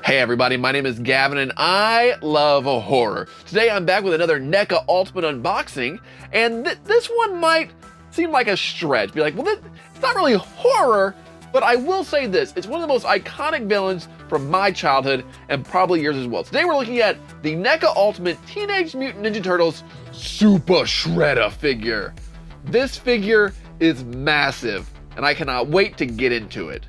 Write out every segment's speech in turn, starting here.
Hey everybody, my name is Gavin and I love horror. Today I'm back with another NECA Ultimate unboxing, and this one might seem like a stretch. Be like, well, it's not really horror, but I will say this, it's one of the most iconic villains from my childhood and probably yours as well. Today we're looking at the NECA Ultimate Teenage Mutant Ninja Turtles Super Shredder figure. This figure is massive, and I cannot wait to get into it.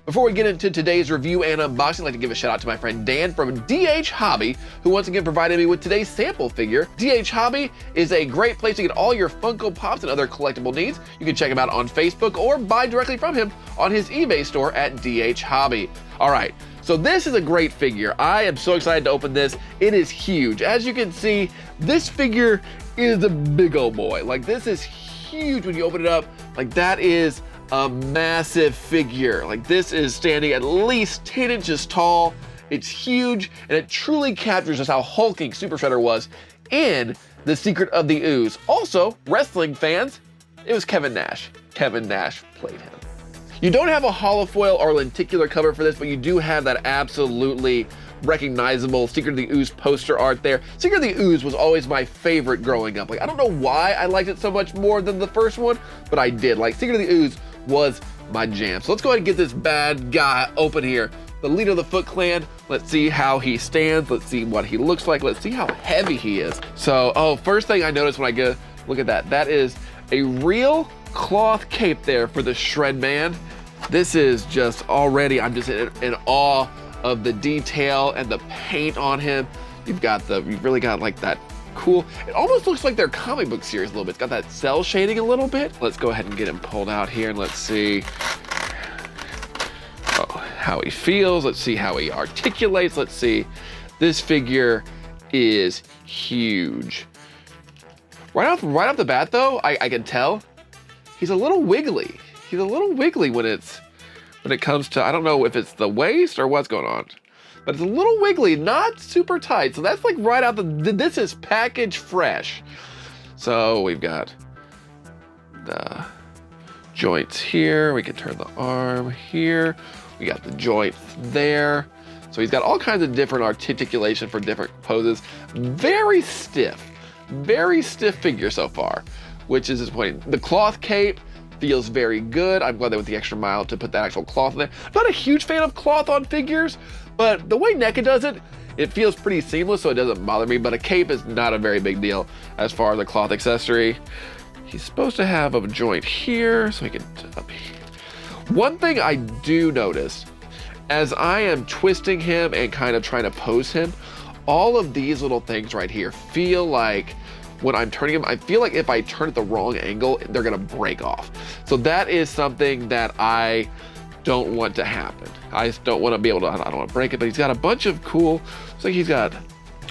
Before we get into today's review and unboxing, I'd like to give a shout out to my friend Dan from DH Hobby, who once again provided me with today's sample figure. DH Hobby is a great place to get all your Funko Pops and other collectible needs. You can check him out on Facebook or buy directly from him on his eBay store at DH Hobby. All right, so this is a great figure. I am so excited to open this. It is huge. As you can see, this figure is a big old boy. Like, this is huge when you open it up. Like, that is a massive figure. Like, this is standing at least 10 inches tall. It's huge, and it truly captures just how hulking Super Shredder was in The Secret of the Ooze. Also, wrestling fans, it was Kevin Nash. Kevin Nash played him. You don't have a holofoil or lenticular cover for this, but you do have that absolutely recognizable Secret of the Ooze poster art there. Secret of the Ooze was always my favorite growing up. Like, I don't know why I liked it so much more than the first one, but I did. Like, Secret of the Ooze was my jam. So let's go ahead and get this bad guy open here. The leader of the Foot Clan. Let's see how he stands. Let's see what he looks like. Let's see how heavy he is. So, first thing I noticed when I get look at that, that is a real cloth cape there for the Shred Man. This is just already, I'm just in awe of the detail and the paint on him. You've really got like that cool, it almost looks like their comic book series a little bit. It's got that cell shading a little bit. Let's go ahead and get him pulled out here and let's see how he feels. Let's see how he articulates. Let's see. This figure is huge. Right off the bat though, I can tell he's a little wiggly. He's a little wiggly when it comes to, I don't know if it's the waist or what's going on, but it's a little wiggly, not super tight. So that's like right out this is package fresh. So we've got the joints here. We can turn the arm here. We got the joint there. So he's got all kinds of different articulation for different poses. Very stiff figure so far, which is disappointing. The cloth cape feels very good. I'm glad they went the extra mile to put that actual cloth in there. I'm not a huge fan of cloth on figures, but the way NECA does it, it feels pretty seamless, so it doesn't bother me, but a cape is not a very big deal as far as a cloth accessory. He's supposed to have a joint here, so he can up here. One thing I do notice, as I am twisting him and kind of trying to pose him, all of these little things right here feel like when I'm turning them, I feel like if I turn it the wrong angle, they're gonna break off. So that is something that I don't want to happen. I just don't want to be able to, I don't want to break it, but he's got a bunch of cool, looks like he's got,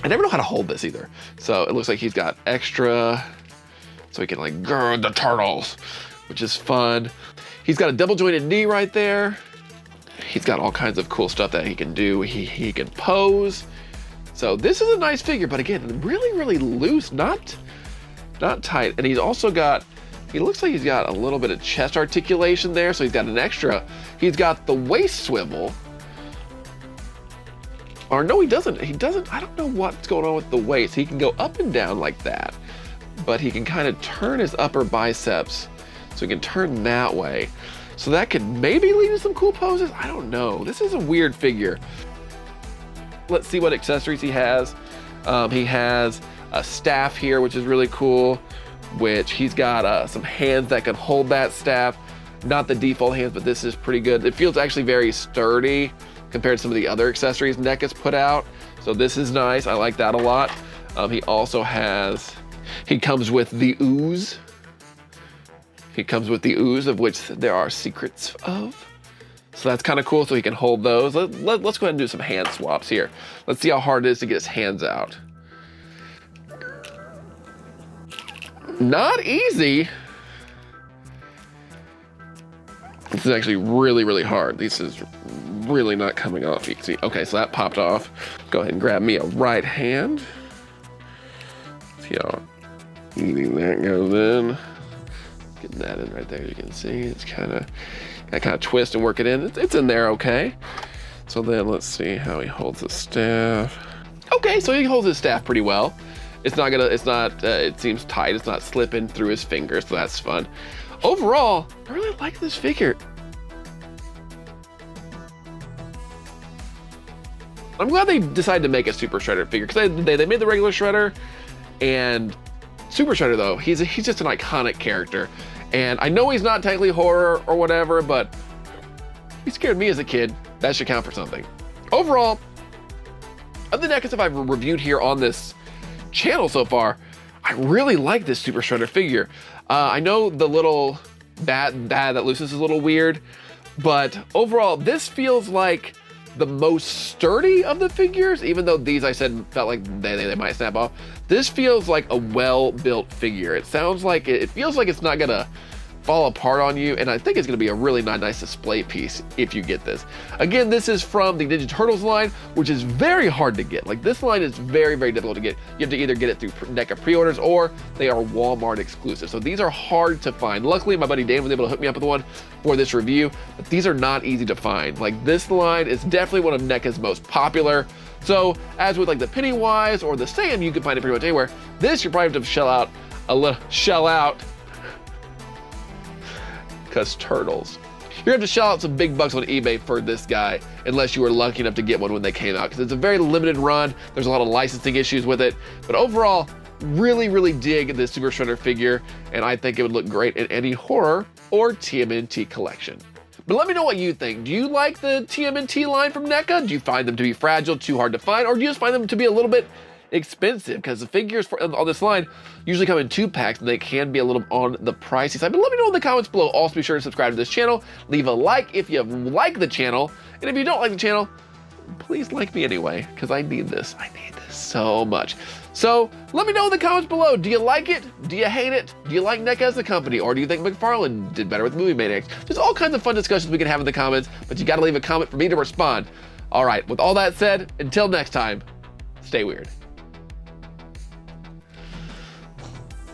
I never know how to hold this either. So it looks like he's got extra, so he can like gird the turtles, which is fun. He's got a double jointed knee right there. He's got all kinds of cool stuff that he can do. He can pose. So this is a nice figure, but again, really loose, not tight. And he's also got, he looks like he's got a little bit of chest articulation there, so he's got an extra. He's got the waist swivel. Or no, he doesn't. I don't know what's going on with the waist. He can go up and down like that, but he can kind of turn his upper biceps, so he can turn that way. So that could maybe lead to some cool poses. I don't know. This is a weird figure. Let's see what accessories he has. He has a staff here, which is really cool, which he's got some hands that can hold that staff. Not the default hands, but this is pretty good. It feels actually very sturdy compared to some of the other accessories NECA's put out. So this is nice, I like that a lot. He also has, he comes with the ooze. He comes with the ooze, of which there are secrets of. So that's kind of cool, so he can hold those. Let's go ahead and do some hand swaps here. Let's see how hard it is to get his hands out. Not easy. This is actually really hard. This is really not coming off. You can see, okay, so that popped off. Go ahead and grab me a right hand. See how easy that goes in. Getting that in right there, you can see. It's kind of, I kind of twist and work it in. It's in there okay. So then let's see how he holds his staff. Okay, so he holds his staff pretty well. It seems tight. It's not slipping through his fingers, so that's fun. Overall, I really like this figure. I'm glad they decided to make a Super Shredder figure, because they made the regular Shredder, and Super Shredder though, he's just an iconic character. And I know he's not technically horror or whatever, but he scared me as a kid. That should count for something. Overall, of the NECA stuff I've reviewed here on this channel so far, I really like this Super Shredder figure. I know the little bat that loosens is a little weird, but overall, this feels like the most sturdy of the figures, even though these I said felt like they might snap off. This feels like a well-built figure. It feels like it's not gonna fall apart on you, and I think it's gonna be a really nice display piece if you get this. Again, this is from the Ninja Turtles line, which is very hard to get. Like, this line is very difficult to get. You have to either get it through NECA pre-orders or they are Walmart exclusive. So these are hard to find. Luckily, my buddy Dan was able to hook me up with one for this review, but these are not easy to find. Like, this line is definitely one of NECA's most popular. So as with like the Pennywise or the Sam, you can find it pretty much anywhere. This, you probably have to shell out because turtles. You're gonna have to shell out some big bucks on eBay for this guy, unless you were lucky enough to get one when they came out, because it's a very limited run. There's a lot of licensing issues with it, but overall, really dig this Super Shredder figure, and I think it would look great in any horror or TMNT collection. But let me know what you think. Do you like the TMNT line from NECA? Do you find them to be fragile, too hard to find, or do you just find them to be a little bit expensive? Because the figures on this line usually come in 2 packs, and they can be a little on the pricey side. But let me know in the comments below. Also, be sure to subscribe to this channel. Leave a like if you like the channel, and if you don't like the channel, please like me anyway, because I need this. I need this so much. So let me know in the comments below. Do you like it? Do you hate it? Do you like NECA as a company? Or do you think McFarlane did better with Movie Maniacs? There's all kinds of fun discussions we can have in the comments, but you gotta leave a comment for me to respond. All right, with all that said, until next time, stay weird.